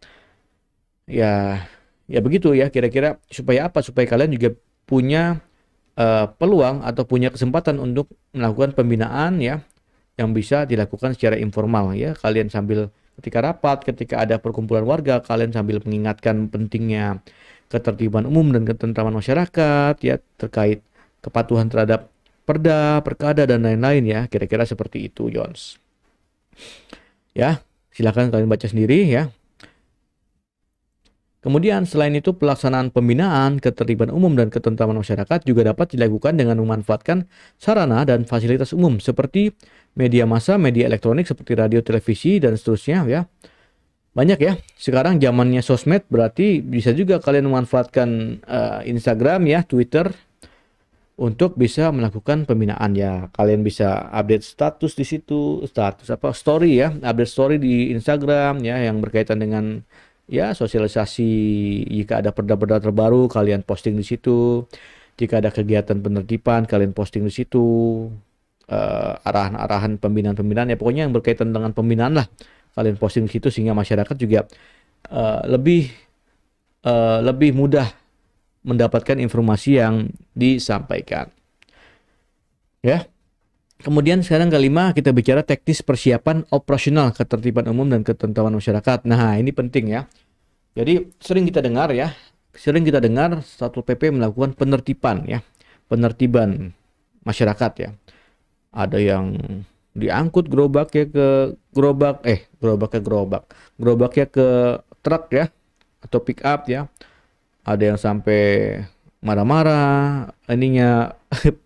Ya begitu ya kira-kira, supaya apa? Supaya kalian juga punya peluang atau punya kesempatan untuk melakukan pembinaan ya yang bisa dilakukan secara informal ya. Kalian sambil ketika rapat, ketika ada perkumpulan warga, kalian sambil mengingatkan pentingnya ketertiban umum dan ketentraman masyarakat ya terkait kepatuhan terhadap perda, perkada, dan lain-lain ya. Kira-kira seperti itu, Jones. Ya, silakan kalian baca sendiri ya. Kemudian selain itu pelaksanaan pembinaan, ketertiban umum dan ketentraman masyarakat juga dapat dilakukan dengan memanfaatkan sarana dan fasilitas umum seperti media massa, media elektronik seperti radio, televisi dan seterusnya ya. Banyak ya. Sekarang zamannya sosmed, berarti bisa juga kalian memanfaatkan Instagram ya, Twitter untuk bisa melakukan pembinaan ya. Kalian bisa update status di situ, status apa story ya, update story di Instagram ya yang berkaitan dengan ya sosialisasi. Jika ada perda-perda terbaru kalian posting di situ. Jika ada kegiatan penertiban kalian posting di situ. Arahan-arahan pembinaan-pembinaan ya pokoknya yang berkaitan dengan pembinaan lah kalian posting di situ sehingga masyarakat juga lebih mudah mendapatkan informasi yang disampaikan ya. Kemudian sekarang kelima kita bicara teknis persiapan operasional ketertiban umum dan ketentraman masyarakat. Nah ini penting ya. Jadi sering kita dengar Satpol PP melakukan penertiban ya, penertiban masyarakat ya. Ada yang diangkut gerobaknya ke truk ya atau pick up ya. Ada yang sampai marah-marah ininya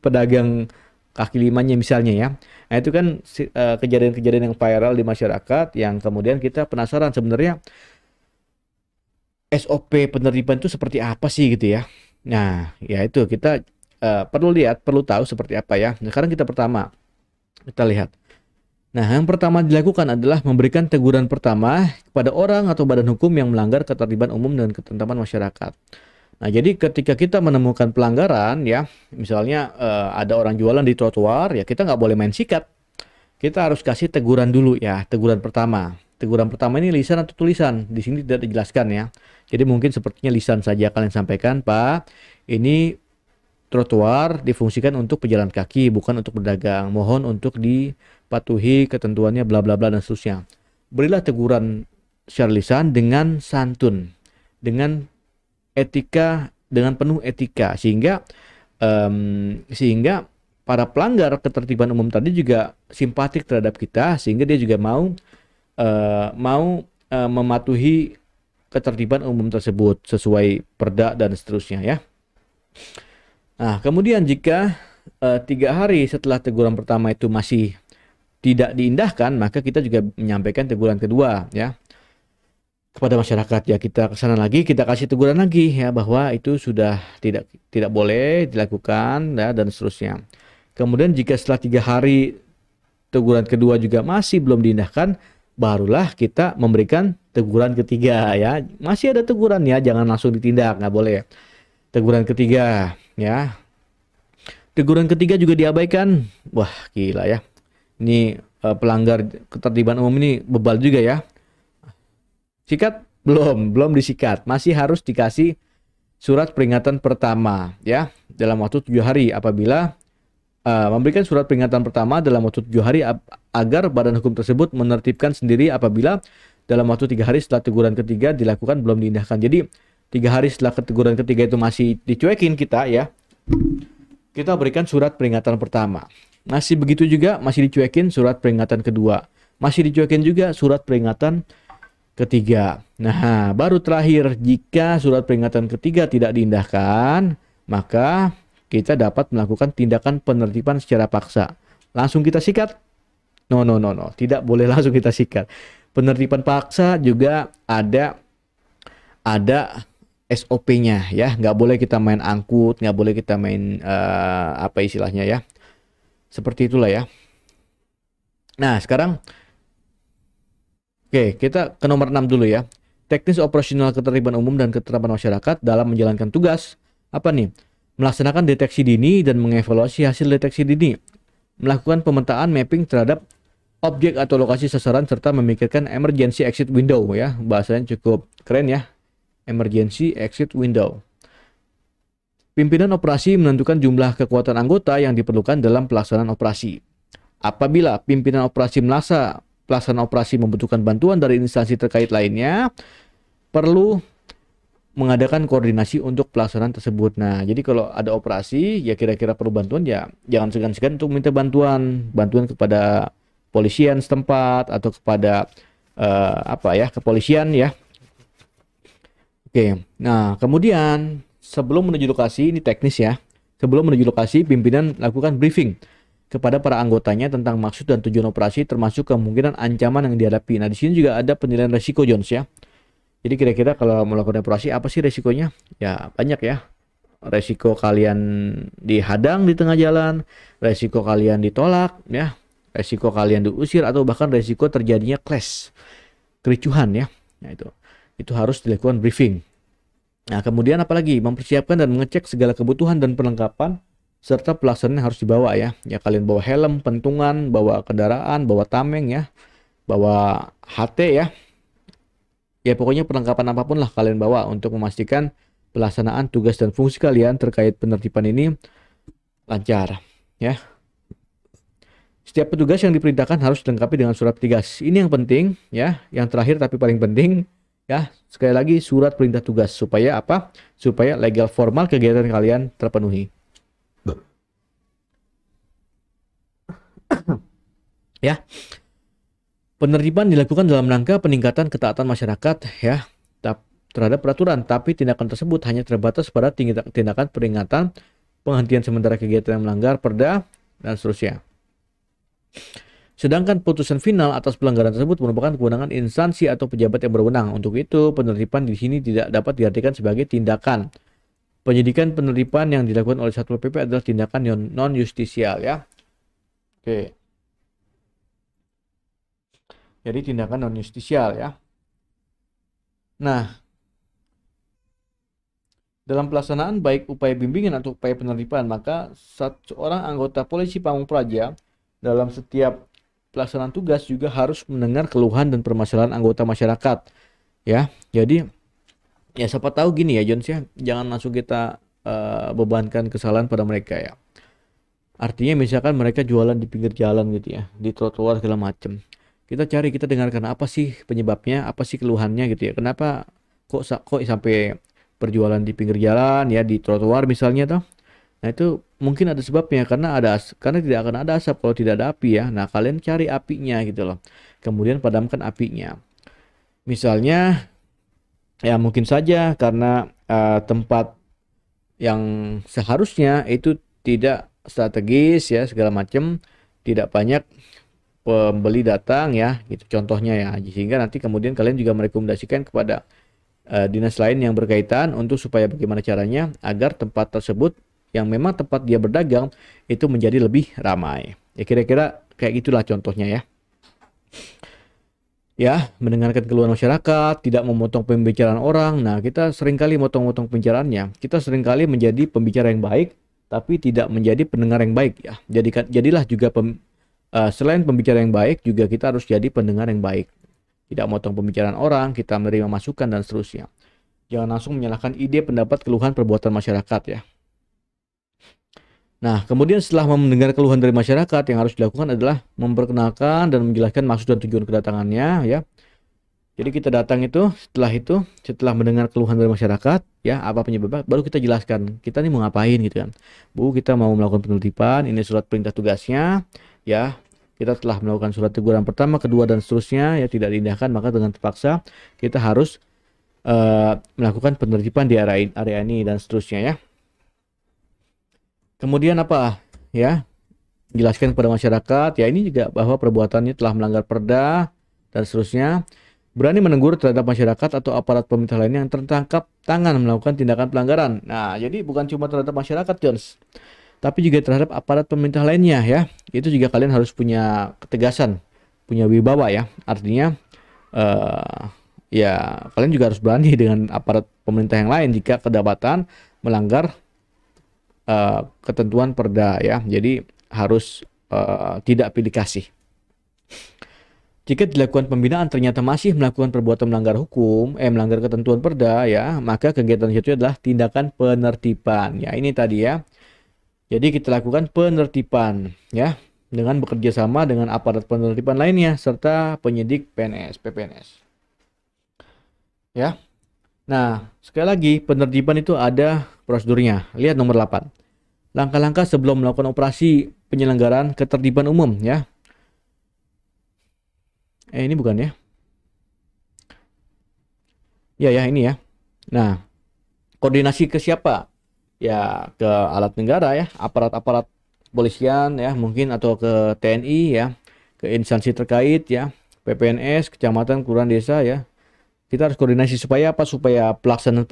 pedagang kaki limanya misalnya ya. Nah itu kan kejadian-kejadian yang viral di masyarakat yang kemudian kita penasaran sebenarnya SOP penertiban itu seperti apa sih gitu ya. Nah ya itu kita perlu tahu seperti apa ya. Nah, sekarang kita lihat. Nah yang pertama dilakukan adalah memberikan teguran pertama kepada orang atau badan hukum yang melanggar ketertiban umum dan ketentraman masyarakat. Nah, jadi ketika kita menemukan pelanggaran ya, misalnya ada orang jualan di trotoar, ya kita nggak boleh main sikat. Kita harus kasih teguran dulu ya, teguran pertama. Teguran pertama ini lisan atau tulisan, di sini tidak dijelaskan ya. Jadi mungkin sepertinya lisan saja kalian sampaikan, Pak, ini trotoar difungsikan untuk pejalan kaki, bukan untuk berdagang. Mohon untuk dipatuhi ketentuannya bla bla bla dan seterusnya. Berilah teguran secara lisan dengan santun, dengan etika, dengan penuh etika sehingga para pelanggar ketertiban umum tadi juga simpatik terhadap kita sehingga dia juga mau mematuhi ketertiban umum tersebut sesuai perda dan seterusnya ya. Nah kemudian jika 3 hari setelah teguran pertama itu masih tidak diindahkan, maka kita juga menyampaikan teguran kedua ya kepada masyarakat ya. Kita kesana lagi, kita kasih teguran lagi ya bahwa itu sudah tidak boleh dilakukan ya, dan seterusnya. Kemudian jika setelah 3 hari teguran kedua juga masih belum diindahkan, barulah kita memberikan teguran ketiga ya. Masih ada teguran ya, jangan langsung ditindak, nggak boleh. Teguran ketiga ya. Teguran ketiga juga diabaikan. Wah gila ya. Ini pelanggar ketertiban umum ini bebal juga ya. Sikat? Belum disikat. Masih harus dikasih surat peringatan pertama ya dalam waktu 7 hari apabila memberikan surat peringatan pertama dalam waktu 7 hari agar badan hukum tersebut menertibkan sendiri apabila dalam waktu 3 hari setelah teguran ketiga dilakukan belum diindahkan. Jadi 3 hari setelah teguran ketiga itu masih dicuekin kita ya, kita berikan surat peringatan pertama. Masih begitu juga masih dicuekin surat peringatan kedua. Masih dicuekin juga surat peringatan ketiga. Nah, baru terakhir jika surat peringatan ketiga tidak diindahkan, maka kita dapat melakukan tindakan penertiban secara paksa. Langsung kita sikat? No. Tidak boleh langsung kita sikat. Penertiban paksa juga ada SOP-nya ya. Nggak boleh kita main angkut, nggak boleh kita main apa istilahnya ya. Seperti itulah ya. Nah, sekarang oke, kita ke nomor 6 dulu ya. Teknis operasional ketertiban umum dan ketertiban masyarakat dalam menjalankan tugas. Apa nih? Melaksanakan deteksi dini dan mengevaluasi hasil deteksi dini. Melakukan pemetaan mapping terhadap objek atau lokasi sasaran serta memikirkan emergency exit window ya. Bahasanya cukup keren ya. Emergency exit window. Pimpinan operasi menentukan jumlah kekuatan anggota yang diperlukan dalam pelaksanaan operasi. Apabila pimpinan operasi merasa pelaksanaan operasi membutuhkan bantuan dari instansi terkait lainnya, perlu mengadakan koordinasi untuk pelaksanaan tersebut. Nah, jadi kalau ada operasi ya kira-kira perlu bantuan ya jangan segan-segan untuk minta bantuan kepada polisian setempat atau kepada kepolisian ya. Oke. Nah, kemudian sebelum menuju lokasi ini teknis ya. Sebelum menuju lokasi, pimpinan lakukan briefing kepada para anggotanya tentang maksud dan tujuan operasi termasuk kemungkinan ancaman yang dihadapi. Nah, di sini juga ada penilaian resiko Jones ya. Jadi kira-kira kalau melakukan operasi apa sih resikonya? Ya banyak ya. Resiko kalian dihadang di tengah jalan, resiko kalian ditolak ya, resiko kalian diusir atau bahkan resiko terjadinya clash, kericuhan ya. Nah, itu harus dilakukan briefing. Nah, kemudian apalagi mempersiapkan dan mengecek segala kebutuhan dan perlengkapan serta pelaksanaan harus dibawa ya. Ya kalian bawa helm, pentungan, bawa kendaraan, bawa tameng ya, bawa HT ya. Ya pokoknya perlengkapan apapun lah kalian bawa untuk memastikan pelaksanaan tugas dan fungsi kalian terkait penertiban ini lancar ya. Setiap petugas yang diperintahkan harus dilengkapi dengan surat tugas. Ini yang penting ya. Yang terakhir tapi paling penting ya, sekali lagi surat perintah tugas supaya apa? Supaya legal formal kegiatan kalian terpenuhi. Ya. Penertiban dilakukan dalam rangka peningkatan ketaatan masyarakat ya terhadap peraturan, tapi tindakan tersebut hanya terbatas pada tindakan peringatan, penghentian sementara kegiatan yang melanggar perda dan seterusnya. Sedangkan putusan final atas pelanggaran tersebut merupakan kewenangan instansi atau pejabat yang berwenang. Untuk itu, penertiban di sini tidak dapat diartikan sebagai tindakan. Penyidikan penertiban yang dilakukan oleh Satpol PP adalah tindakan non-justisial ya. Oke. Jadi tindakan non-justisial ya. Nah, dalam pelaksanaan baik upaya bimbingan atau upaya penertiban, maka seorang anggota polisi Pamung Praja dalam setiap pelaksanaan tugas juga harus mendengar keluhan dan permasalahan anggota masyarakat ya. Jadi ya siapa tahu gini ya Jones ya, jangan langsung kita bebankan kesalahan pada mereka ya. Artinya misalkan mereka jualan di pinggir jalan gitu ya, di trotoar segala macem. Kita cari, kita dengarkan apa sih penyebabnya, apa sih keluhannya gitu ya. Kenapa kok sampai berjualan di pinggir jalan ya, di trotoar misalnya toh. Nah, itu mungkin ada sebabnya karena tidak akan ada asap kalau tidak ada api ya. Nah, kalian cari apinya gitu loh. Kemudian padamkan apinya. Misalnya ya mungkin saja karena tempat yang seharusnya itu tidak strategis ya segala macam, tidak banyak pembeli datang ya gitu contohnya ya, sehingga nanti kemudian kalian juga merekomendasikan kepada dinas lain yang berkaitan untuk supaya bagaimana caranya agar tempat tersebut yang memang tempat dia berdagang itu menjadi lebih ramai ya, kira-kira kayak gitulah contohnya ya. Ya, mendengarkan keluhan masyarakat, tidak memotong pembicaraan orang. Nah, kita seringkali motong-motong pembicaraannya. Kita seringkali menjadi pembicara yang baik tapi tidak menjadi pendengar yang baik ya. Jadilah juga selain pembicara yang baik, juga kita harus jadi pendengar yang baik. Tidak motong pembicaraan orang, kita menerima masukan dan seterusnya. Jangan langsung menyalahkan ide, pendapat, keluhan, perbuatan masyarakat ya. Nah, kemudian setelah mendengar keluhan dari masyarakat, yang harus dilakukan adalah memperkenalkan dan menjelaskan maksud dan tujuan kedatangannya ya. Jadi kita datang setelah mendengar keluhan dari masyarakat ya, apa penyebabnya, baru kita jelaskan kita nih mau ngapain gitu kan. Bu, kita mau melakukan penertiban, ini surat perintah tugasnya ya. Kita telah melakukan surat teguran pertama, kedua dan seterusnya ya, tidak diindahkan, maka dengan terpaksa kita harus melakukan penertiban di area ini dan seterusnya ya. Kemudian apa ya, jelaskan kepada masyarakat ya, ini juga bahwa perbuatannya telah melanggar perda dan seterusnya. Berani menegur terhadap masyarakat atau aparat pemerintah lainnya yang tertangkap tangan melakukan tindakan pelanggaran. Nah, jadi bukan cuma terhadap masyarakat, Jones, tapi juga terhadap aparat pemerintah lainnya ya. Itu juga kalian harus punya ketegasan, punya wibawa ya. Artinya ya kalian juga harus berani dengan aparat pemerintah yang lain jika kedapatan melanggar ketentuan perda ya. Jadi harus tidak pilih kasih. Jika dilakukan pembinaan ternyata masih melakukan perbuatan melanggar hukum, melanggar ketentuan perda ya, maka kegiatan itu adalah tindakan penertiban. Ya, ini tadi ya. Jadi kita lakukan penertiban ya dengan bekerja sama dengan aparat penertiban lainnya serta penyidik PNS, PPNS. Ya. Nah, sekali lagi penertiban itu ada prosedurnya. Lihat nomor 8. Langkah-langkah sebelum melakukan operasi penyelenggaraan ketertiban umum ya. Ini bukan ya? Ya ya ini ya. Nah, koordinasi ke siapa? Ya ke alat negara ya, aparat-aparat polisian ya, mungkin atau ke TNI ya, ke instansi terkait ya, PPNS, kecamatan, kelurahan, desa ya. Kita harus koordinasi supaya apa? Supaya pelaksanaan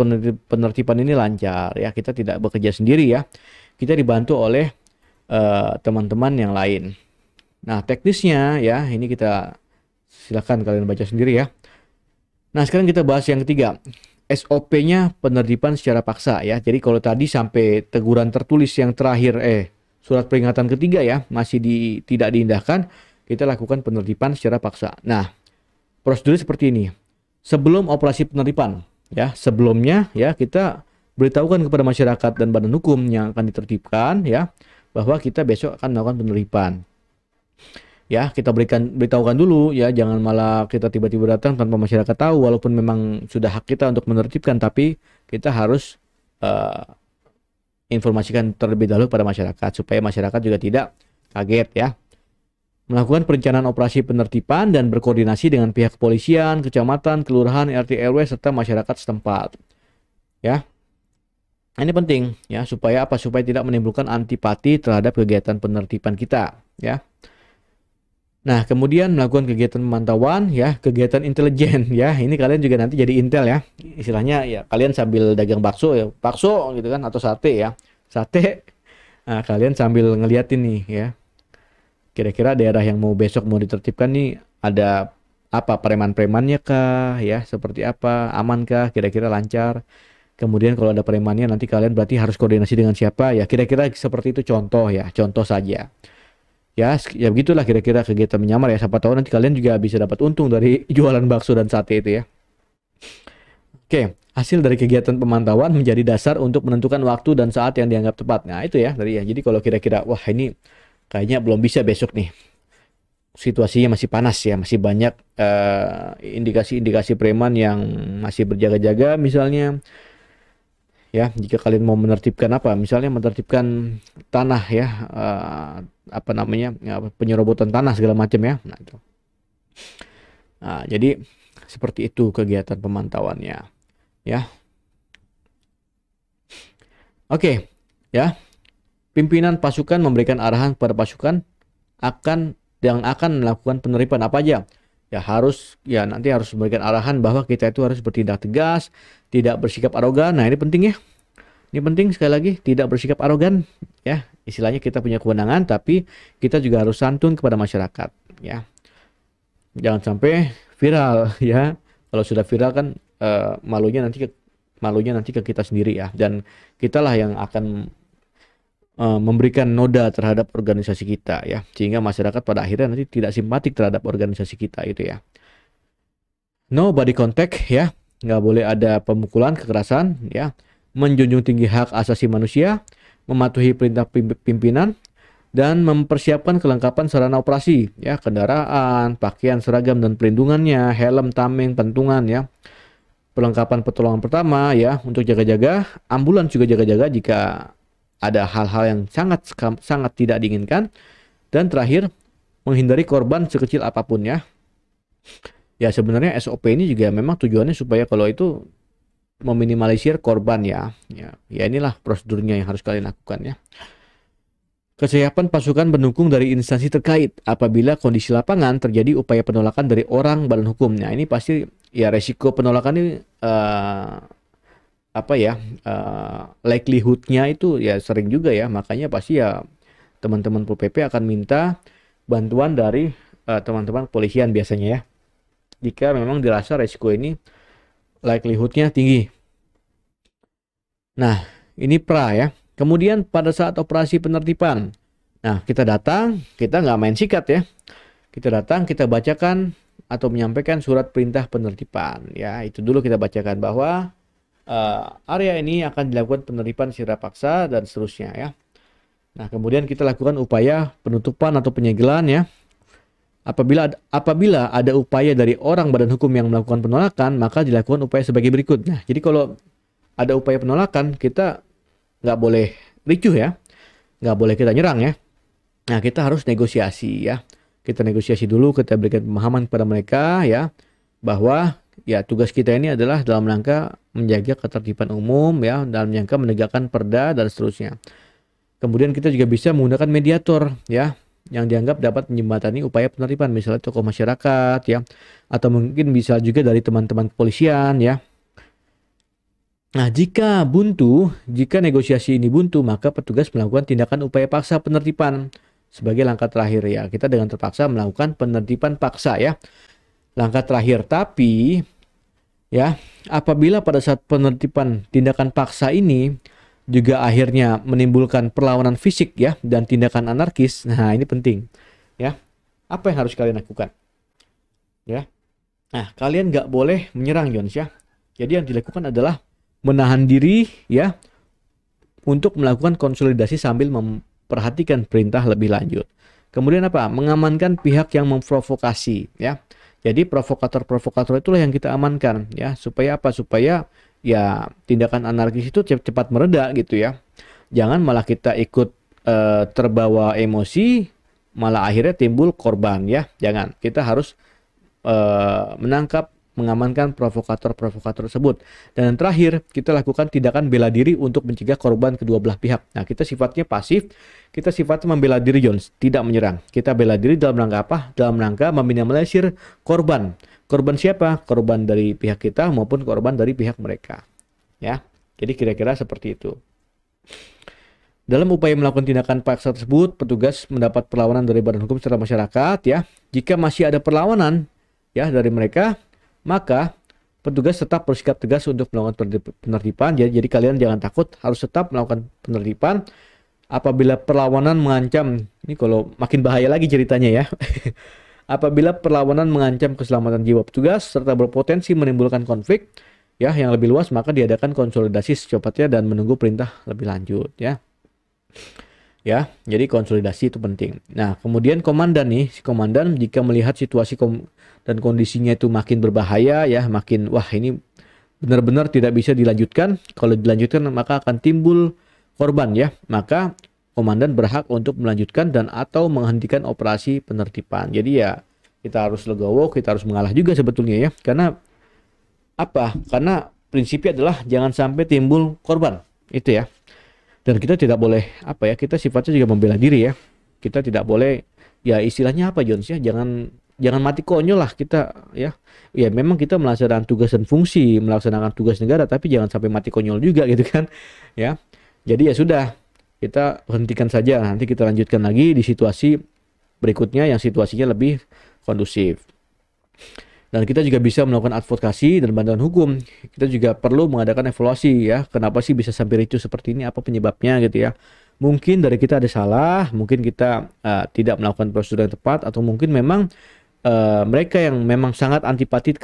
penertiban ini lancar ya. Kita tidak bekerja sendiri ya. Kita dibantu oleh teman-teman yang lain. Nah, teknisnya ya, ini kita silakan kalian baca sendiri ya. Nah, sekarang kita bahas yang ketiga. SOP-nya penertiban secara paksa ya. Jadi kalau tadi sampai teguran tertulis yang terakhir surat peringatan ketiga ya masih tidak diindahkan, kita lakukan penertiban secara paksa. Nah, prosedur seperti ini. Sebelum operasi penertiban ya, sebelumnya ya kita beritahukan kepada masyarakat dan badan hukum yang akan ditertibkan ya bahwa kita besok akan melakukan penertiban. Ya, kita beritahukan dulu ya, jangan malah kita tiba-tiba datang tanpa masyarakat tahu, walaupun memang sudah hak kita untuk menertibkan, tapi kita harus informasikan terlebih dahulu pada masyarakat supaya masyarakat juga tidak kaget ya. Melakukan perencanaan operasi penertiban dan berkoordinasi dengan pihak kepolisian, kecamatan, kelurahan, RT RW serta masyarakat setempat. Ya. Ini penting ya supaya apa? Supaya tidak menimbulkan antipati terhadap kegiatan penertiban kita ya. Nah, kemudian melakukan kegiatan pemantauan ya, kegiatan intelijen ya. Ini kalian juga nanti jadi intel ya. Istilahnya ya kalian sambil dagang bakso ya, bakso gitu kan atau sate ya. Sate. Nah, kalian sambil ngeliatin nih ya. Kira-kira daerah yang mau besok mau ditertibkan nih ada apa, preman-premannya kah ya, seperti apa, amankah, kira-kira lancar. Kemudian kalau ada premannya nanti kalian berarti harus koordinasi dengan siapa ya, kira-kira seperti itu contoh ya, contoh saja. Ya begitulah kira-kira kegiatan menyamar ya. Siapa tahu nanti kalian juga bisa dapat untung dari jualan bakso dan sate itu ya. Oke, hasil dari kegiatan pemantauan menjadi dasar untuk menentukan waktu dan saat yang dianggap tepat. Nah itu ya tadi ya. Jadi kalau kira-kira wah ini kayaknya belum bisa besok nih. Situasinya masih panas ya, masih banyak indikasi-indikasi preman yang masih berjaga-jaga misalnya. Ya, jika kalian mau menertibkan apa, misalnya menertibkan tanah ya, apa namanya, ya, penyerobotan tanah segala macam ya. Nah, itu. Nah, jadi seperti itu kegiatan pemantauannya, ya. Oke, ya. Pimpinan pasukan memberikan arahan kepada pasukan yang akan melakukan penerimaan apa aja. Ya harus, ya nanti harus memberikan arahan bahwa kita itu harus bertindak tegas, tidak bersikap arogan. Nah ini penting ya. Ini penting sekali lagi, tidak bersikap arogan. Ya, istilahnya kita punya kewenangan, tapi kita juga harus santun kepada masyarakat. Ya, jangan sampai viral ya. Kalau sudah viral kan malunya nanti ke kita sendiri ya. Dan kitalah yang akan memberikan noda terhadap organisasi kita ya, sehingga masyarakat pada akhirnya nanti tidak simpatik terhadap organisasi kita itu ya. No body contact ya, nggak boleh ada pemukulan, kekerasan ya, menjunjung tinggi hak asasi manusia, mematuhi perintah pimpinan, dan mempersiapkan kelengkapan sarana operasi ya, kendaraan, pakaian seragam dan pelindungannya, helm, tameng, pentungan ya, perlengkapan pertolongan pertama ya untuk jaga-jaga, ambulans juga jaga-jaga jika ada hal-hal yang sangat tidak diinginkan, dan terakhir menghindari korban sekecil apapun ya. Ya sebenarnya SOP ini juga memang tujuannya supaya kalau itu meminimalisir korban ya. Ya inilah prosedurnya yang harus kalian lakukan ya. Kesiapan pasukan pendukung dari instansi terkait apabila kondisi lapangan terjadi upaya penolakan dari orang badan hukum. Nah ini pasti ya resiko penolakan ini likelihoodnya itu ya sering juga ya, makanya pasti ya teman-teman Pol PP akan minta bantuan dari teman-teman kepolisian biasanya ya, jika memang dirasa resiko ini likelihoodnya tinggi. Nah ini pra ya. Kemudian pada saat operasi penertiban, nah kita datang, kita nggak main sikat ya, kita datang, kita bacakan atau menyampaikan surat perintah penertiban ya, itu dulu kita bacakan bahwa area ini akan dilakukan penerimaan secara paksa dan seterusnya ya. Nah kemudian kita lakukan upaya penutupan atau penyegelan ya. Apabila ada upaya dari orang badan hukum yang melakukan penolakan, maka dilakukan upaya sebagai berikut. Nah, jadi kalau ada upaya penolakan, kita nggak boleh ricuh ya, nggak boleh kita nyerang ya. Nah, kita harus negosiasi ya. Kita negosiasi dulu, kita berikan pemahaman kepada mereka ya, bahwa ya tugas kita ini adalah dalam rangka menjaga ketertiban umum ya, dalam rangka menegakkan perda dan seterusnya. Kemudian kita juga bisa menggunakan mediator ya, yang dianggap dapat menjembatani upaya penertiban, misalnya tokoh masyarakat ya, atau mungkin bisa juga dari teman-teman kepolisian ya. Nah, jika negosiasi ini buntu, maka petugas melakukan tindakan upaya paksa penertiban sebagai langkah terakhir ya. Kita dengan terpaksa melakukan penertiban paksa ya. Langkah terakhir, tapi ya, apabila pada saat penertiban tindakan paksa ini juga akhirnya menimbulkan perlawanan fisik ya dan tindakan anarkis, nah ini penting ya. Apa yang harus kalian lakukan? Ya. Nah, kalian nggak boleh menyerang Jones ya. Jadi yang dilakukan adalah menahan diri ya untuk melakukan konsolidasi sambil memperhatikan perintah lebih lanjut. Kemudian apa? Mengamankan pihak yang memprovokasi ya. Jadi provokator-provokator itulah yang kita amankan ya, supaya apa? Supaya ya tindakan anarkis itu cepat mereda gitu ya. Jangan malah kita ikut terbawa emosi, malah akhirnya timbul korban ya. Jangan. Kita harus mengamankan provokator-provokator tersebut. Dan yang terakhir, kita lakukan tindakan bela diri untuk mencegah korban kedua belah pihak. Nah, kita sifatnya pasif, kita sifatnya membela diri Jones, tidak menyerang. Kita bela diri dalam rangka apa? Dalam rangka meminimalisir korban. Korban siapa? Korban dari pihak kita maupun korban dari pihak mereka. Ya, jadi kira-kira seperti itu. Dalam upaya melakukan tindakan paksa tersebut, petugas mendapat perlawanan dari badan hukum serta masyarakat. Ya, jika masih ada perlawanan ya dari mereka, maka petugas tetap bersikap tegas untuk melakukan penertiban. Jadi kalian jangan takut, harus tetap melakukan penertiban. Apabila perlawanan mengancam, ini kalau makin bahaya lagi ceritanya ya. Apabila perlawanan mengancam keselamatan jiwa petugas serta berpotensi menimbulkan konflik ya yang lebih luas, maka diadakan konsolidasi secepatnya dan menunggu perintah lebih lanjut ya. Ya, jadi konsolidasi itu penting. Nah, kemudian komandan nih, si komandan jika melihat situasi dan kondisinya itu makin berbahaya ya, makin wah ini benar-benar tidak bisa dilanjutkan. Kalau dilanjutkan maka akan timbul korban ya. Maka komandan berhak untuk melanjutkan dan atau menghentikan operasi penertiban. Jadi ya kita harus legowo, kita harus mengalah juga sebetulnya ya. Karena apa? Karena prinsipnya adalah jangan sampai timbul korban. Itu ya. Dan kita tidak boleh apa ya, kita sifatnya juga membela diri ya. Kita tidak boleh ya istilahnya apa Jones ya, jangan mati konyol lah kita ya. Ya memang kita melaksanakan tugas dan fungsi, melaksanakan tugas negara, tapi jangan sampai mati konyol juga gitu kan. Ya. Jadi ya sudah, kita hentikan saja, nanti kita lanjutkan lagi di situasi berikutnya yang situasinya lebih kondusif. Dan kita juga bisa melakukan advokasi dan bantuan hukum. Kita juga perlu mengadakan evaluasi ya. Kenapa sih bisa sampai ricuh seperti ini? Apa penyebabnya gitu ya? Mungkin dari kita ada salah, mungkin kita tidak melakukan prosedur yang tepat, atau mungkin memang mereka yang memang sangat antipati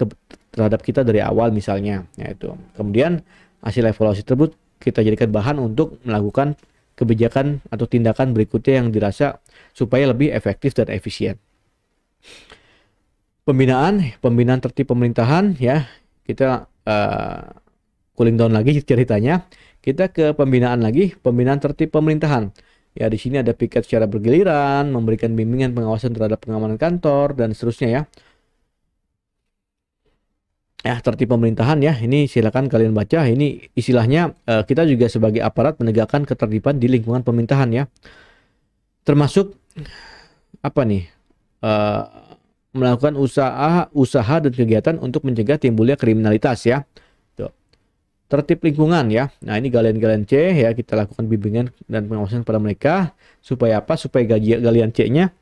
terhadap kita dari awal misalnya. Ya itu. Kemudian hasil evaluasi tersebut kita jadikan bahan untuk melakukan kebijakan atau tindakan berikutnya yang dirasa supaya lebih efektif dan efisien. Pembinaan tertib pemerintahan ya, kita cooling down lagi ceritanya. Kita ke pembinaan tertib pemerintahan. Ya di sini ada piket secara bergiliran, memberikan bimbingan pengawasan terhadap pengamanan kantor dan seterusnya ya. Ya tertib pemerintahan ya, ini silakan kalian baca. Ini istilahnya kita juga sebagai aparat menegakkan ketertiban di lingkungan pemerintahan ya. Termasuk apa nih? Melakukan usaha dan kegiatan untuk mencegah timbulnya kriminalitas ya. Tuh. Tertib lingkungan ya. Nah, ini galian-galian C ya, kita lakukan bimbingan dan pengawasan pada mereka supaya apa? Supaya galian C-nya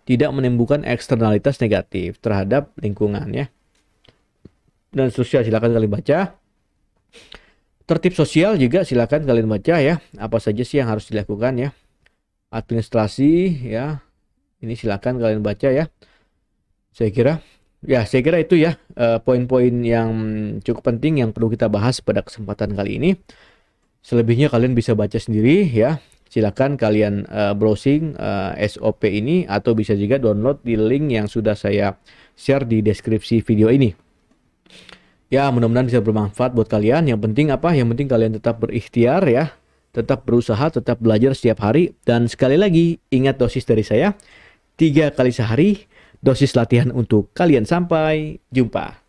tidak menimbulkan eksternalitas negatif terhadap lingkungan ya. Dan sosial silakan kalian baca. Tertib sosial juga silakan kalian baca ya. Apa saja sih yang harus dilakukan ya? Administrasi ya. Ini silakan kalian baca ya. Saya kira itu ya poin-poin yang cukup penting yang perlu kita bahas pada kesempatan kali ini. Selebihnya kalian bisa baca sendiri ya. silakan kalian browsing SOP ini, atau bisa juga download di link yang sudah saya share di deskripsi video ini. Ya, mudah-mudahan bisa bermanfaat buat kalian. Yang penting apa? Yang penting kalian tetap berikhtiar ya. Tetap berusaha, tetap belajar setiap hari. Dan sekali lagi, ingat dosis dari saya. 3 kali sehari, dosis latihan untuk kalian. Sampai jumpa.